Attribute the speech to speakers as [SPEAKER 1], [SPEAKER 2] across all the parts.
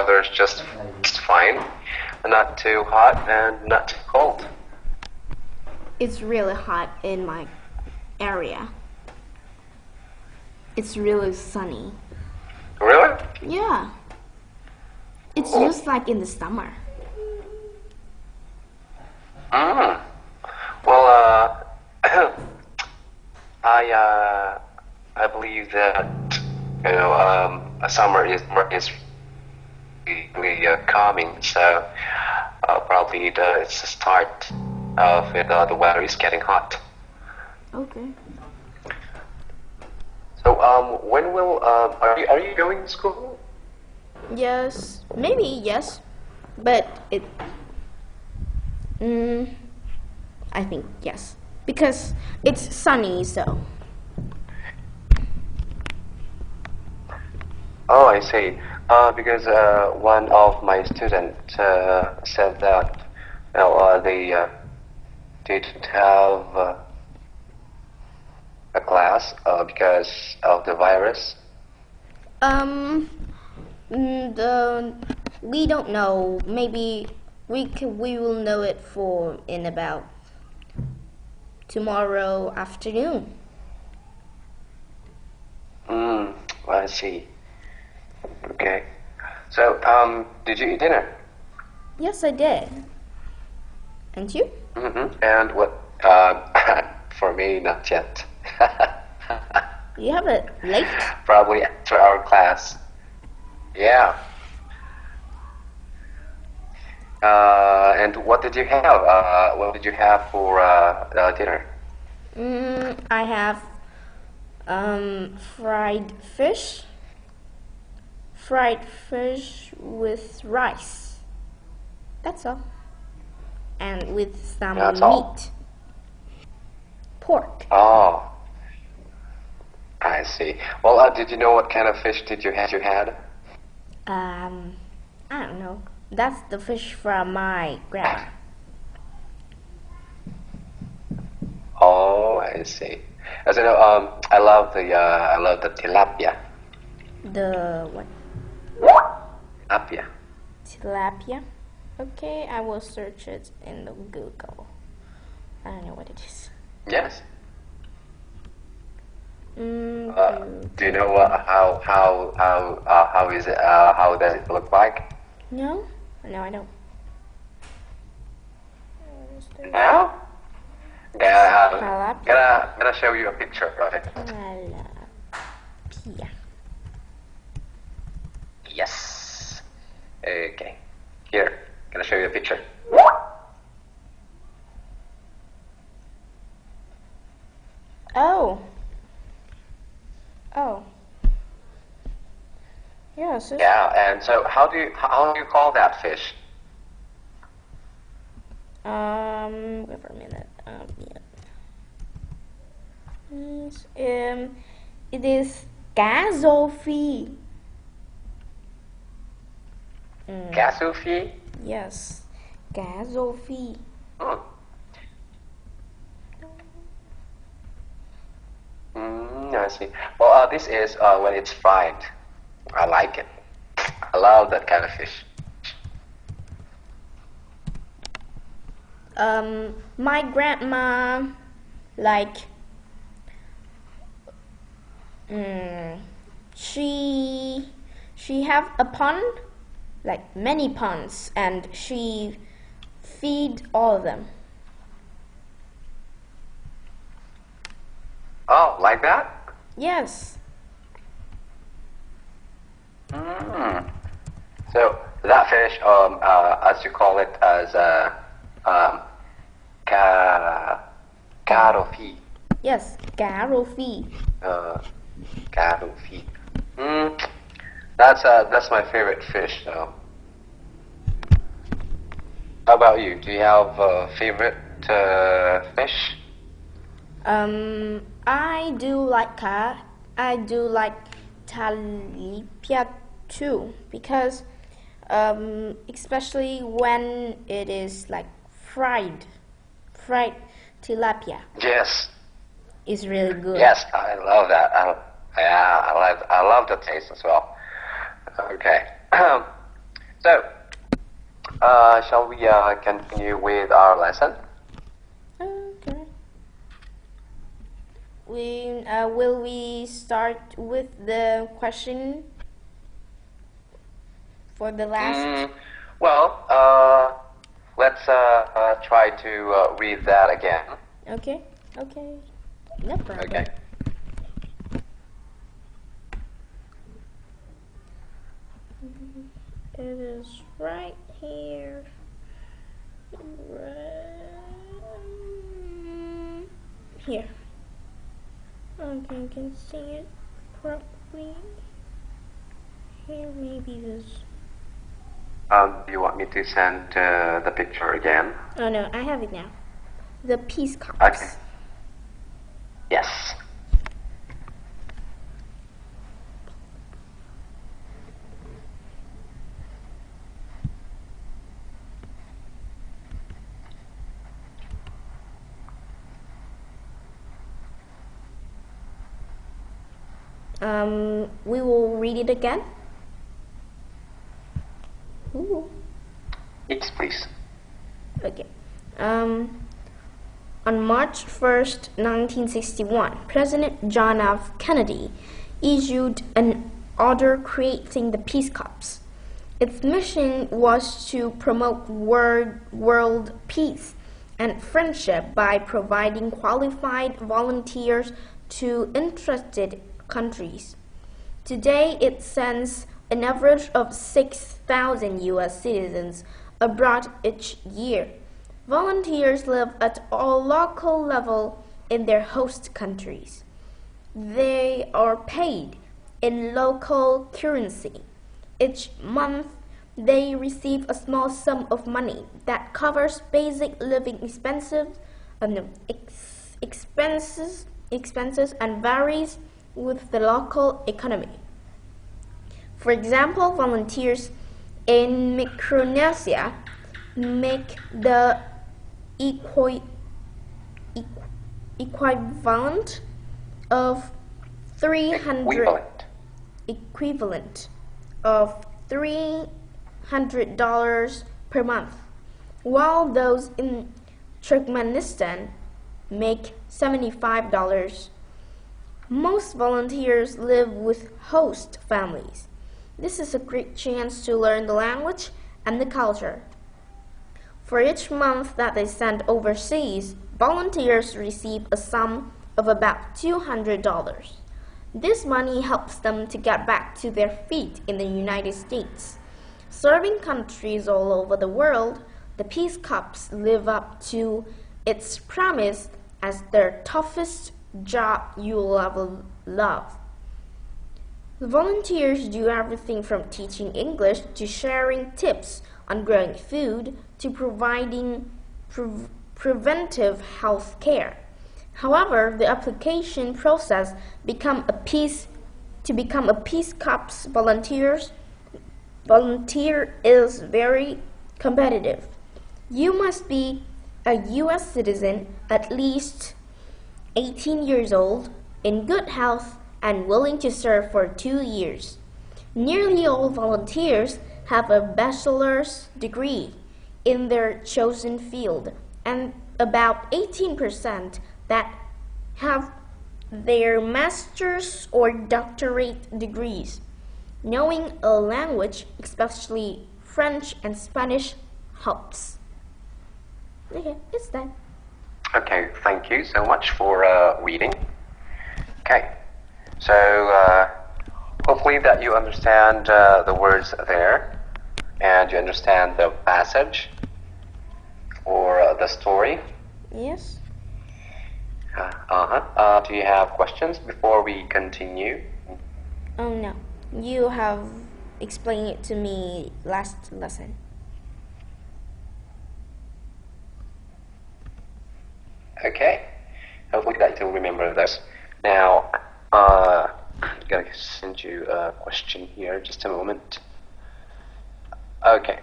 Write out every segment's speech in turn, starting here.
[SPEAKER 1] weather is just fine, not too hot and not too cold.
[SPEAKER 2] It's really hot in my area. It's really sunny.
[SPEAKER 1] Really?
[SPEAKER 2] Yeah. It's just like in the summer.
[SPEAKER 1] Mm. Well, I believe that a summer is really calming. So probably it's the start of the weather is getting hot.
[SPEAKER 2] Okay.
[SPEAKER 1] So when will are you going to school?
[SPEAKER 2] Yes, maybe yes, but I think yes because it's sunny. So.
[SPEAKER 1] Oh, I see. Because one of my students said that they didn't have a class because of the virus.
[SPEAKER 2] We don't know. Maybe we will know it in about tomorrow afternoon.
[SPEAKER 1] I see. Okay. So, did you eat dinner?
[SPEAKER 2] Yes, I did. And you?
[SPEAKER 1] And what? For me, not yet.
[SPEAKER 2] You have it late?
[SPEAKER 1] Probably after our class. Yeah. And what did you have? What did you have for dinner?
[SPEAKER 2] I have fried fish with rice. That's all. And with some
[SPEAKER 1] That's
[SPEAKER 2] meat.
[SPEAKER 1] all.
[SPEAKER 2] Pork.
[SPEAKER 1] Oh, I see. Well, did you know what kind of fish did you had?
[SPEAKER 2] I don't know. That's the fish from my grandma.
[SPEAKER 1] Oh, I see. As you know, I love the tilapia.
[SPEAKER 2] The what?
[SPEAKER 1] Tilapia.
[SPEAKER 2] Tilapia. Okay, I will search it in the Google. I don't know what it is.
[SPEAKER 1] Yes. Do you know how is it? How does it look like?
[SPEAKER 2] No, I don't.
[SPEAKER 1] No. Yeah,
[SPEAKER 2] Tilapia.
[SPEAKER 1] gonna show you a picture of it.
[SPEAKER 2] Tilapia.
[SPEAKER 1] Yes. Okay. Here, gonna show you a picture.
[SPEAKER 2] Oh. Oh. Yes.
[SPEAKER 1] Yeah, and so how do you call that fish?
[SPEAKER 2] Wait for a minute. Yeah. It is cá rô phi.
[SPEAKER 1] Cá rô phi?
[SPEAKER 2] Yes, cá rô phi.
[SPEAKER 1] I see. Well, this is when it's fried. I like it. I love that kind of fish.
[SPEAKER 2] My grandma like she have a pond, like many ponds, and she feed all of them.
[SPEAKER 1] Oh, like that?
[SPEAKER 2] Yes.
[SPEAKER 1] So that fish, as you call it, as cá rô phi.
[SPEAKER 2] Yes, cá rô phi.
[SPEAKER 1] Cá rô phi. That's my favorite fish. So, how about you? Do you have a favorite fish?
[SPEAKER 2] I do like cá. I do like tilapia too, because especially when it is like fried tilapia.
[SPEAKER 1] Yes.
[SPEAKER 2] It's really good.
[SPEAKER 1] Yes, I love that. I love the taste as well. Okay. So, shall we continue with our lesson?
[SPEAKER 2] Okay. Will we start with the question for the last?
[SPEAKER 1] Let's try to read that again.
[SPEAKER 2] Okay. No problem.
[SPEAKER 1] Okay.
[SPEAKER 2] It is right here. Here. Okay, I can see it properly. Here, maybe this.
[SPEAKER 1] Do you want me to send the picture again?
[SPEAKER 2] Oh no, I have it now. The peace cups.
[SPEAKER 1] Okay. Yes.
[SPEAKER 2] We will read it again. Ooh.
[SPEAKER 1] Yes, please.
[SPEAKER 2] Okay. On March 1st, 1961, President John F. Kennedy issued an order creating the Peace Corps. Its mission was to promote world peace and friendship by providing qualified volunteers to interested countries. Today, it sends an average of 6,000 U.S. citizens abroad each year. Volunteers live at a local level in their host countries. They are paid in local currency. Each month, they receive a small sum of money that covers basic living expenses and varies with the local economy. For example, volunteers in Micronesia make the equivalent of $300 per month, while those in Turkmenistan make $75. Most volunteers live with host families. This is a great chance to learn the language and the culture. For each month that they send overseas, volunteers receive a sum of about $200. This money helps them to get back to their feet in the United States. Serving countries all over the world, the Peace Corps live up to its promise as their toughest job you'll ever love. The volunteers do everything from teaching English to sharing tips on growing food to providing preventive health care. However, the application process to become a Peace Corps volunteer is very competitive. You must be a U.S. citizen, at least 18 years old, in good health, and willing to serve for 2 years. Nearly all volunteers have a bachelor's degree in their chosen field, and about 18% that have their master's or doctorate degrees. Knowing a language, especially French and Spanish, helps. Okay, it's done.
[SPEAKER 1] Okay, thank you so much for reading. Okay, so hopefully that you understand the words there, and you understand the passage or the story.
[SPEAKER 2] Yes.
[SPEAKER 1] Do you have questions before we continue?
[SPEAKER 2] Oh no, you have explained it to me last lesson.
[SPEAKER 1] Okay, hopefully that you'll remember this. Now, I'm gonna send you a question here, just a moment. Okay,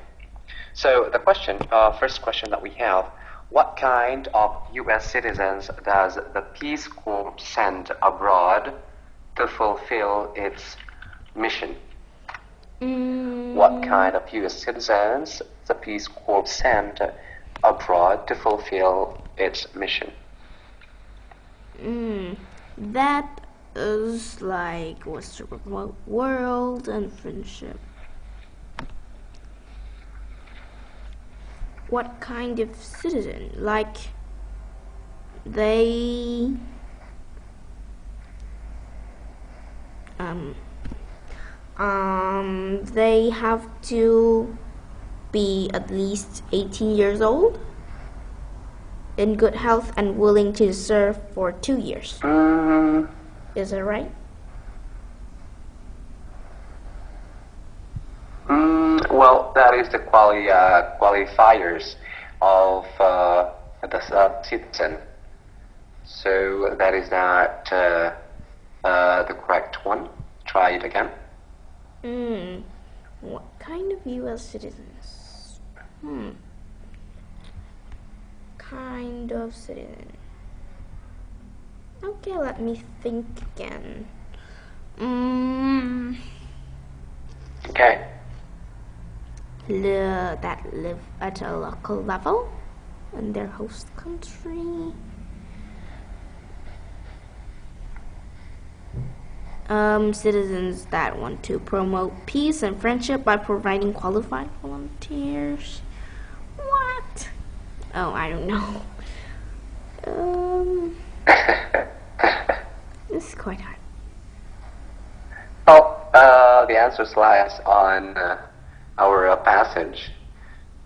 [SPEAKER 1] so the question, first question that we have, what kind of U.S. citizens does the Peace Corps send abroad to fulfill its mission? What kind of U.S. citizens the Peace Corps sent abroad to fulfill its mission?
[SPEAKER 2] That is like what's the world and friendship. What kind of citizen? Like they they have to be at least 18 years old, in good health, and willing to serve for 2 years. Is that right?
[SPEAKER 1] Well, that is the qualifiers of the citizen. So that is not the correct one. Try it again.
[SPEAKER 2] What kind of U.S. citizens? Kind of citizen. Okay, let me think again.
[SPEAKER 1] Okay.
[SPEAKER 2] That live at a local level in their host country. Citizens that want to promote peace and friendship by providing qualified volunteers. What? Oh, I don't know. This is quite hard.
[SPEAKER 1] Well, the answer lies on our passage.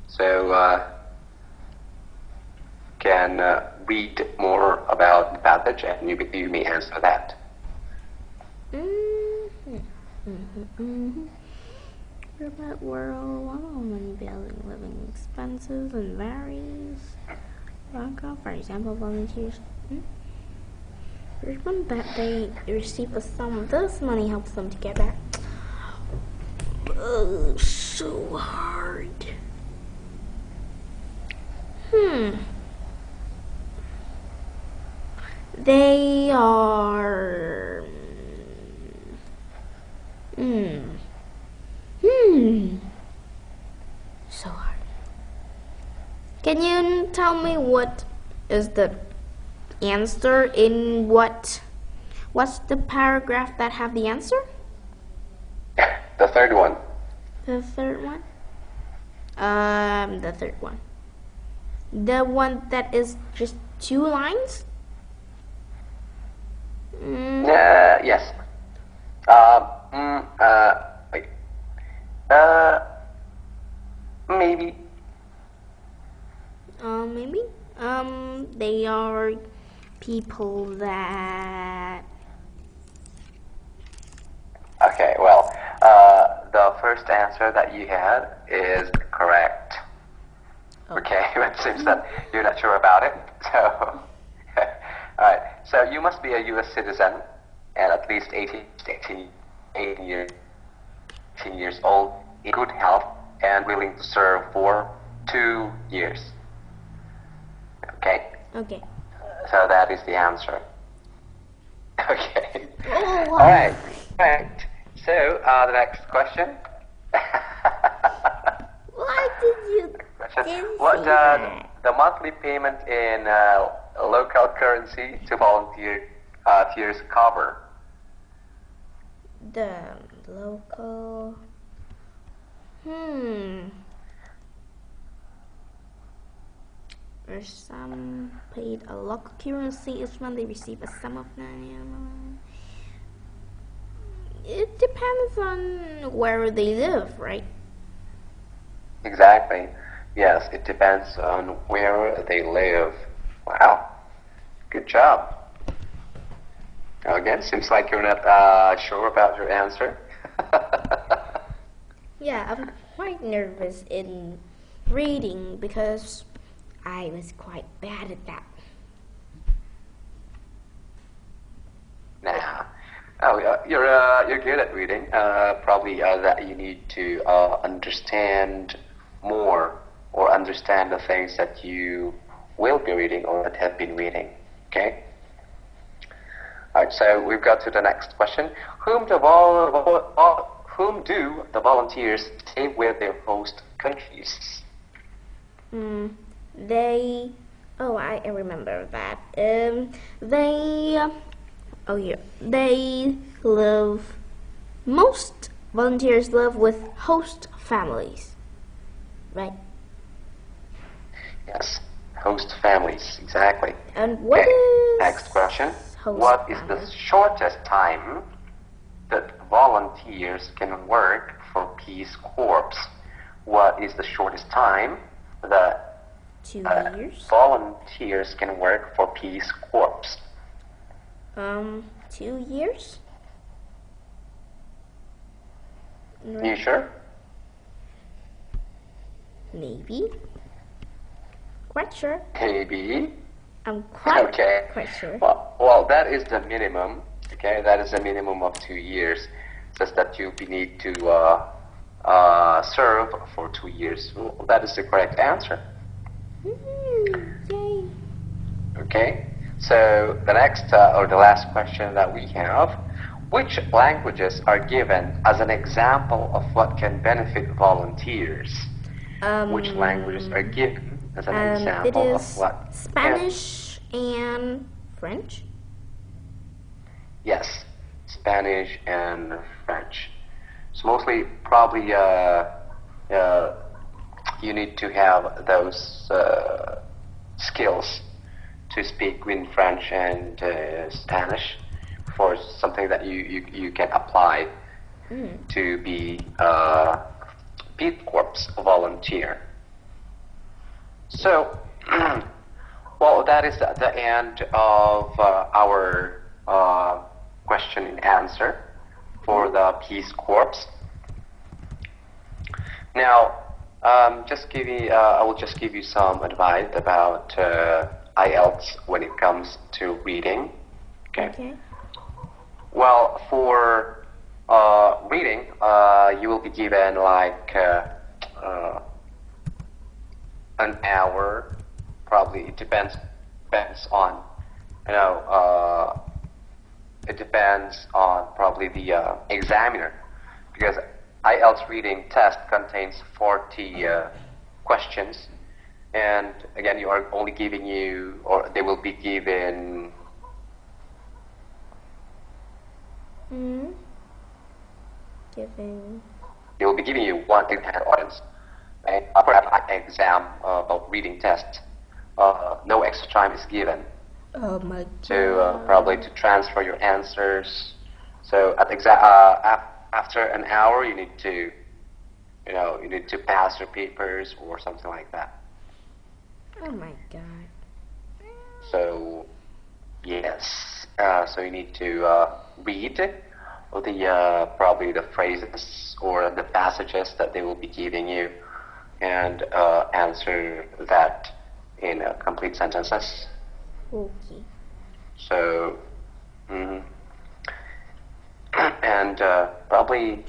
[SPEAKER 1] So, can read more about the passage, and you may answer that.
[SPEAKER 2] Remote world, building living expenses and varies. For example, volunteers. There's one that they receive a sum of this money helps them to get back. Oh, so hard. They are. So hard. Can you tell me what is the answer in what's the paragraph that have the answer?
[SPEAKER 1] The third one.
[SPEAKER 2] The third one? The third one. The one that is just 2 lines?
[SPEAKER 1] Yes. Wait. Maybe.
[SPEAKER 2] Maybe. They are people that.
[SPEAKER 1] Okay, well, the first answer that you had is correct. Okay, it seems that you're not sure about it. So, alright, so you must be a U.S. citizen and at least 18 years old, in good health, and willing to serve for 2 years. Okay?
[SPEAKER 2] Okay.
[SPEAKER 1] So that is the answer. Okay.
[SPEAKER 2] Oh, wow.
[SPEAKER 1] Alright, right. So, the next question.
[SPEAKER 2] Why did you
[SPEAKER 1] What does the monthly payment in local currency to volunteers cover?
[SPEAKER 2] The local. There's some paid a local currency each month. They receive a sum of money. It depends on where they live, right?
[SPEAKER 1] Exactly. Yes, it depends on where they live. Wow. Good job. Again, seems like you're not sure about your answer.
[SPEAKER 2] Yeah, I'm quite nervous in reading because I was quite bad at that.
[SPEAKER 1] Nah. Oh, you're good at reading. Probably that you need to understand more or understand the things that you will be reading or that have been reading. Okay. Alright, so we've got to the next question. Whom the whom do the volunteers stay with their host countries?
[SPEAKER 2] They. Oh, I remember that. They live. Most volunteers live with host families, right?
[SPEAKER 1] Yes, host families, exactly.
[SPEAKER 2] And what is
[SPEAKER 1] next question.
[SPEAKER 2] host
[SPEAKER 1] What is
[SPEAKER 2] family?
[SPEAKER 1] the shortest time that volunteers can work for Peace Corps? What is the shortest time that
[SPEAKER 2] 2 years?
[SPEAKER 1] volunteers can work for Peace Corps?
[SPEAKER 2] 2 years?
[SPEAKER 1] You sure?
[SPEAKER 2] Maybe. Quite sure.
[SPEAKER 1] Maybe.
[SPEAKER 2] I'm quite sure.
[SPEAKER 1] Well, that is the minimum. Okay, that is a minimum of 2 years. Just that you need to serve for 2 years. Well, that is the correct answer.
[SPEAKER 2] Yay.
[SPEAKER 1] Okay, so the next or the last question that we have, which languages are given as an example of what can benefit volunteers? Which languages are given as an example
[SPEAKER 2] it
[SPEAKER 1] of
[SPEAKER 2] is
[SPEAKER 1] what?
[SPEAKER 2] Spanish and French.
[SPEAKER 1] Yes, Spanish and French. So mostly, probably, you need to have those skills to speak in French and Spanish for something that you can apply to be Peace Corps volunteer. So, well, that is the end of our question and answer for the Peace Corps. Now, I will just give you some advice about IELTS when it comes to reading. Okay. Well, for reading, you will be given like an hour. Probably it depends on it depends on probably the examiner, because IELTS reading test contains 40 questions, and again, you are only giving you, or they will be given. They will be giving you one intended audience, right? For an exam reading test, no extra time is given.
[SPEAKER 2] Oh my God.
[SPEAKER 1] To probably to transfer your answers. So at after an hour, you need to pass your papers or something like that.
[SPEAKER 2] Oh my God.
[SPEAKER 1] So yes, so you need to read the probably the phrases or the passages that they will be giving you, and answer that in complete sentences.
[SPEAKER 2] Okay.
[SPEAKER 1] So, and probably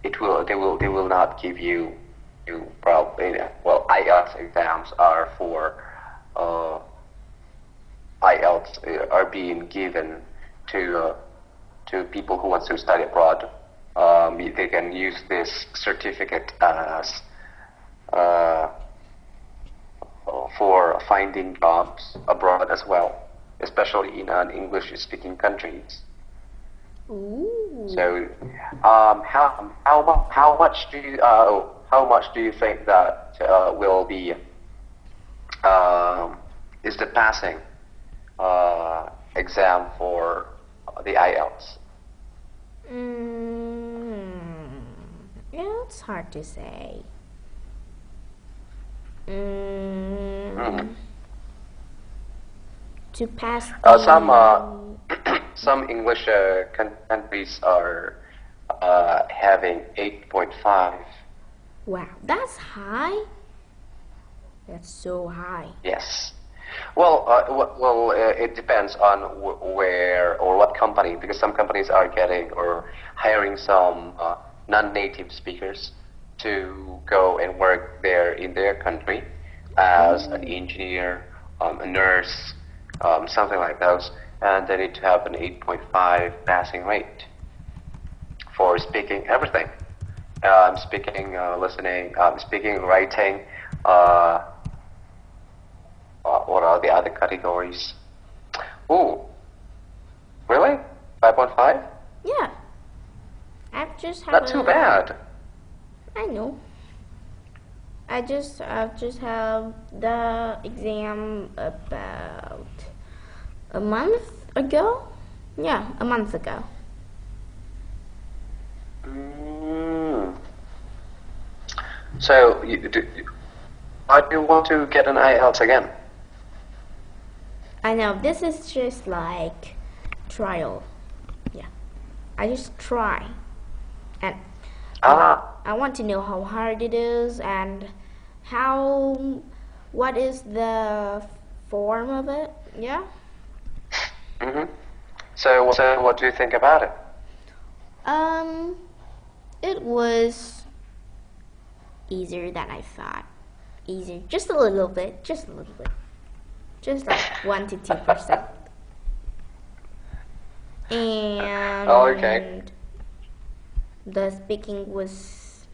[SPEAKER 1] they will not give you probably, well, IELTS exams are for IELTS are being given to people who want to study abroad. They can use this certificate as for finding jobs abroad as well, especially in English-speaking countries.
[SPEAKER 2] Ooh.
[SPEAKER 1] So, how much do you think that will be is the passing exam for the IELTS?
[SPEAKER 2] Yeah, it's hard to say. To pass
[SPEAKER 1] some English countries are having 8.5.
[SPEAKER 2] Wow, that's high. That's so high.
[SPEAKER 1] Yes. Well, it depends on where or what company, because some companies are getting or hiring some non-native speakers to go and work there in their country as an engineer, a nurse, something like those. and they need to have an 8.5 passing rate for speaking everything. Speaking, listening, speaking, writing. What are the other categories? Ooh, really? 5.5?
[SPEAKER 2] Yeah. I've just have
[SPEAKER 1] Not too bad.
[SPEAKER 2] I know. I've just have the exam about a month ago. Yeah, a month ago.
[SPEAKER 1] So, why do you want to get an IELTS again?
[SPEAKER 2] I know, this is just like trial. Yeah. I just try. And I want to know how hard it is and what is the form of it. Yeah.
[SPEAKER 1] So what do you think about it?
[SPEAKER 2] It was easier than I thought. Easier, just a little bit, just like 1 to 2%. And
[SPEAKER 1] okay.
[SPEAKER 2] The speaking was,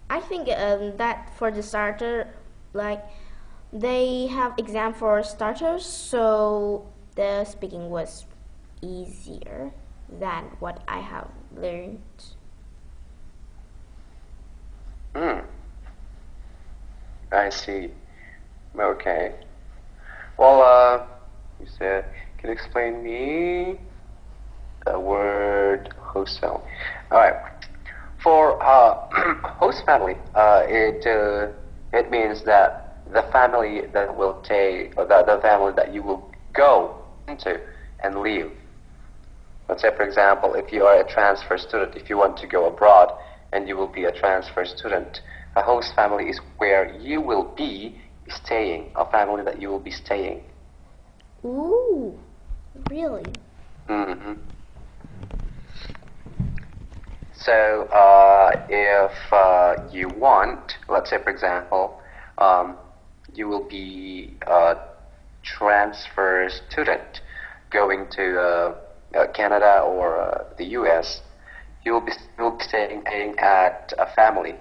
[SPEAKER 2] I think that for the starter, like they have exam for starters, so the speaking was easier than what I have learned.
[SPEAKER 1] I see. Okay. Well, you said, can you explain me the word host family? All right. For host family, it means that the family that will take, or the family that you will go into and live. Let's say, for example, if you are a transfer student, if you want to go abroad and you will be a transfer student, a host family is where you will be staying, a family that you will be staying.
[SPEAKER 2] Ooh, really?
[SPEAKER 1] Mm-hmm. So, if you want, let's say, for example, you will be a transfer student going to Canada or the US, you will be staying at a family.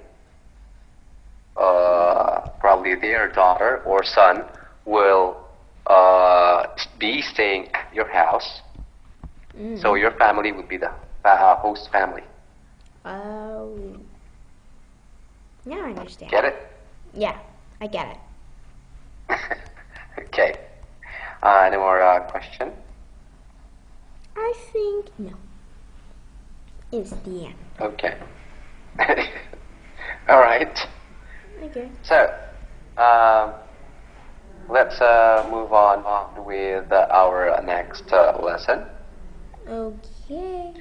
[SPEAKER 1] Probably their daughter or son will be staying at your house. So your family would be the host family.
[SPEAKER 2] Oh. Now I understand.
[SPEAKER 1] Get it?
[SPEAKER 2] Yeah, I get it.
[SPEAKER 1] Okay. Any more question?
[SPEAKER 2] I think no. It's the end.
[SPEAKER 1] Okay. All right.
[SPEAKER 2] Okay.
[SPEAKER 1] So, let's move on with our next lesson.
[SPEAKER 2] Okay.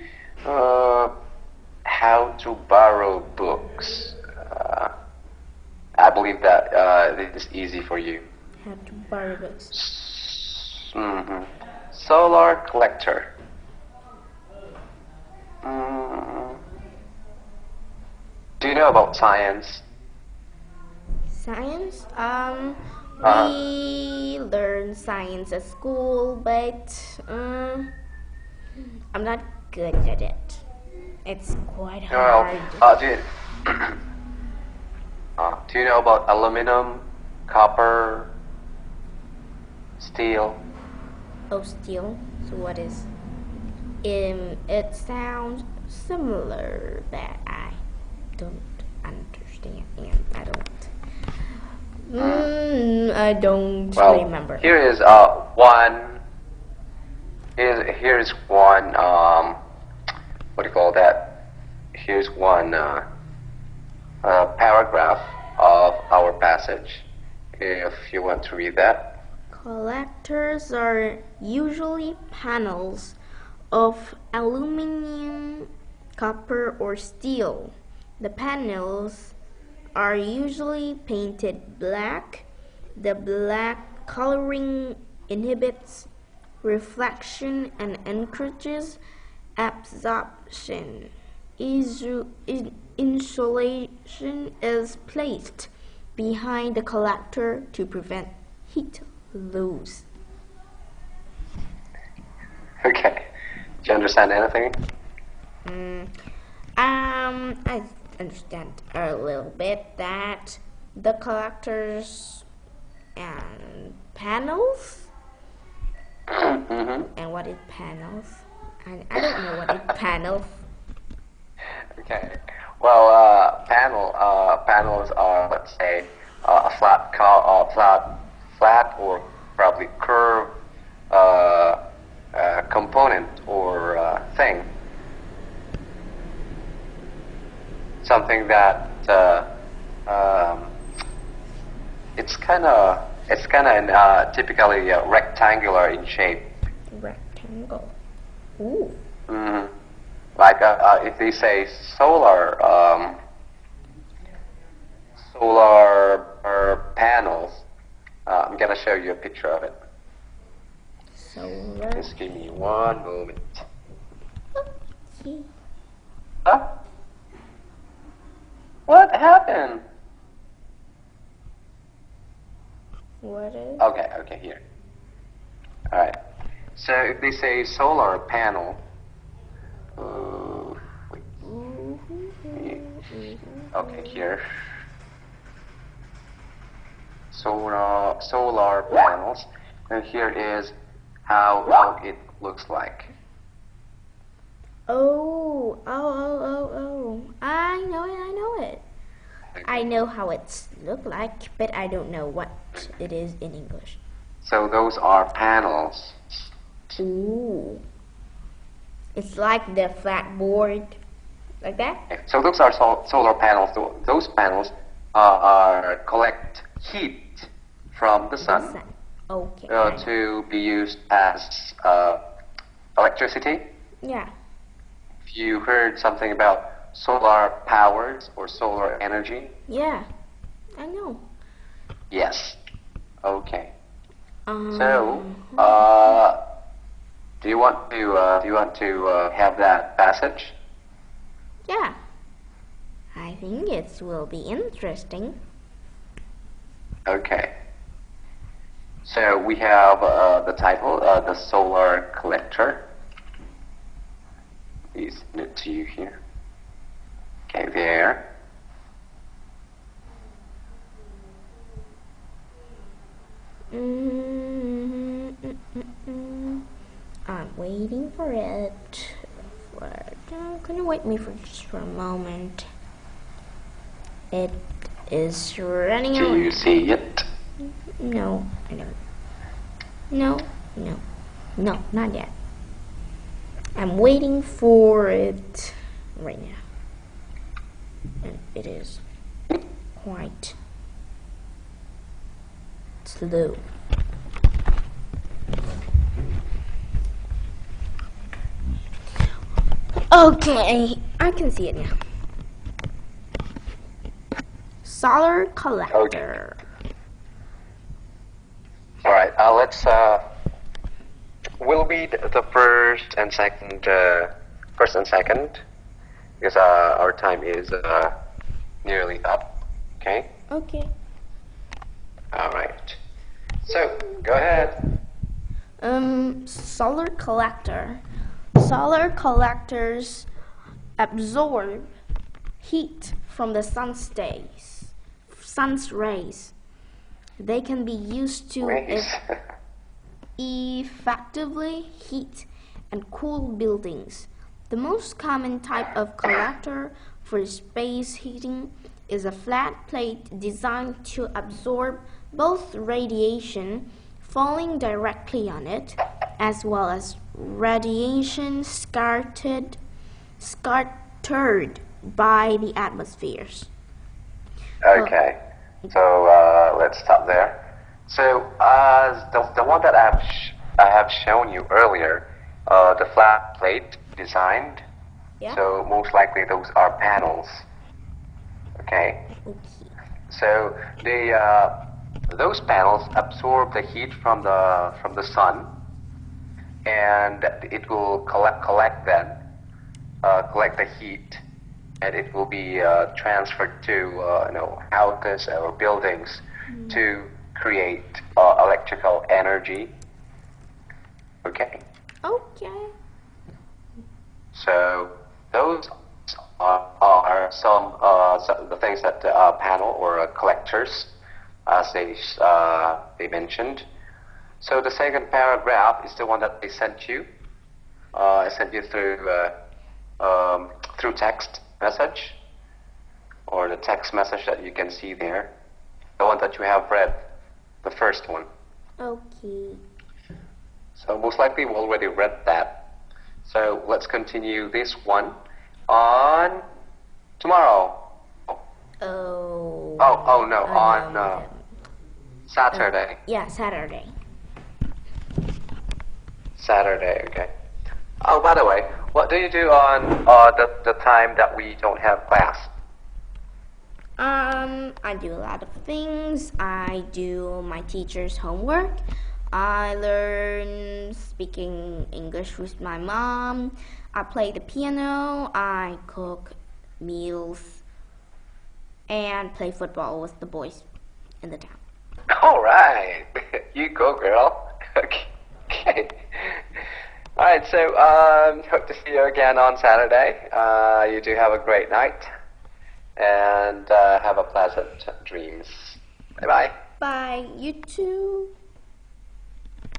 [SPEAKER 1] How to borrow books. I believe that this is easy for you.
[SPEAKER 2] How to borrow books.
[SPEAKER 1] Solar collector. Do you know about science?
[SPEAKER 2] Science? We learn science at school, but I'm not good at it. It's quite hard.
[SPEAKER 1] Do you know about aluminum, copper, steel?
[SPEAKER 2] Oh, steel. So what is? It sounds similar, but I don't understand, and I don't remember.
[SPEAKER 1] Here is one. Here's one. What do you call that? Here's one paragraph of our passage. If you want to read that.
[SPEAKER 2] Collectors are usually panels of aluminum, copper, or steel. The panels are usually painted black. The black coloring inhibits reflection and encourages absorption. Insulation is placed behind the collector to prevent heat loss.
[SPEAKER 1] Okay. Do you understand anything?
[SPEAKER 2] I understand a little bit that the collectors and panels.
[SPEAKER 1] Mm-hmm.
[SPEAKER 2] And what is panels? I don't know what is panels.
[SPEAKER 1] Okay. Well, panels are, let's say, a flat or probably curved component or thing. Something that it's kind of typically rectangular in shape.
[SPEAKER 2] Rectangle. Ooh.
[SPEAKER 1] Mm-hmm. Like if they say solar panels, I'm gonna show you a picture of it.
[SPEAKER 2] Solar.
[SPEAKER 1] Just give me one moment.
[SPEAKER 2] Okay.
[SPEAKER 1] Huh? What happened?
[SPEAKER 2] What is?
[SPEAKER 1] Okay, here. All right. So if they say solar panel, wait. Okay, here. Solar panels, and here is how it looks like.
[SPEAKER 2] Oh. I know it. I know how it's look like, but I don't know what it is in English.
[SPEAKER 1] So those are panels.
[SPEAKER 2] Ooh. It's like the flat board, like that?
[SPEAKER 1] Okay. So those are solar panels. Those panels collect heat from the sun,
[SPEAKER 2] Okay.
[SPEAKER 1] to be used as electricity.
[SPEAKER 2] Yeah.
[SPEAKER 1] If you heard something about solar powers or solar energy?
[SPEAKER 2] Yeah. I know.
[SPEAKER 1] Yes. Okay.
[SPEAKER 2] Um,
[SPEAKER 1] So, do you want to have that passage?
[SPEAKER 2] Yeah. I think it will be interesting.
[SPEAKER 1] Okay. So we have the title, the solar collector. Please note to you here. Okay, there.
[SPEAKER 2] I'm waiting for it. Can you wait me for just for a moment? It is running out.
[SPEAKER 1] Do you see it?
[SPEAKER 2] No, I don't. No, not yet. I'm waiting for it right now. And it is quite slow. Okay, I can see it now. Solar collector.
[SPEAKER 1] Okay. All right. Let's. We'll read the first and second, because our time is nearly up. Okay.
[SPEAKER 2] Okay.
[SPEAKER 1] All right. So go ahead.
[SPEAKER 2] Solar collector. Solar collectors absorb heat from the sun's rays. They can be used to effectively heat and cool buildings. The most common type of collector for space heating is a flat plate designed to absorb both radiation falling directly on it, as well as radiation scattered by the atmospheres.
[SPEAKER 1] Okay. So let's stop there. So the one that I have shown you earlier, the flat plate designed.
[SPEAKER 2] Yeah.
[SPEAKER 1] So most likely those are panels. Okay. So those panels absorb the heat from the sun, and it will collect the heat, and it will be transferred to houses or buildings to create electrical energy. Okay.
[SPEAKER 2] Okay.
[SPEAKER 1] So those are some the things that panel or collectors, as they mentioned. So the second paragraph is the one that they sent you. I sent you through text message, or the text message that you can see there. The one that you have read, the first one.
[SPEAKER 2] Okay.
[SPEAKER 1] So most likely you already read that. So let's continue this one on tomorrow.
[SPEAKER 2] Oh.
[SPEAKER 1] Oh no, on Saturday.
[SPEAKER 2] Yeah, Saturday.
[SPEAKER 1] Saturday, okay. Oh, by the way, what do you do on the time that we don't have class?
[SPEAKER 2] I do a lot of things. I do my teacher's homework. I learn speaking English with my mom. I play the piano. I cook meals and play football with the boys in the town.
[SPEAKER 1] All right, you go, girl. Okay. All right, so hope to see you again on Saturday. You do have a great night, and have a pleasant dreams. Bye-bye.
[SPEAKER 2] Bye, you too.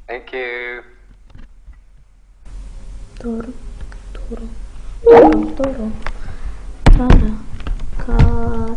[SPEAKER 1] Thank you.
[SPEAKER 2] Toro, toro, toro, toro, toro,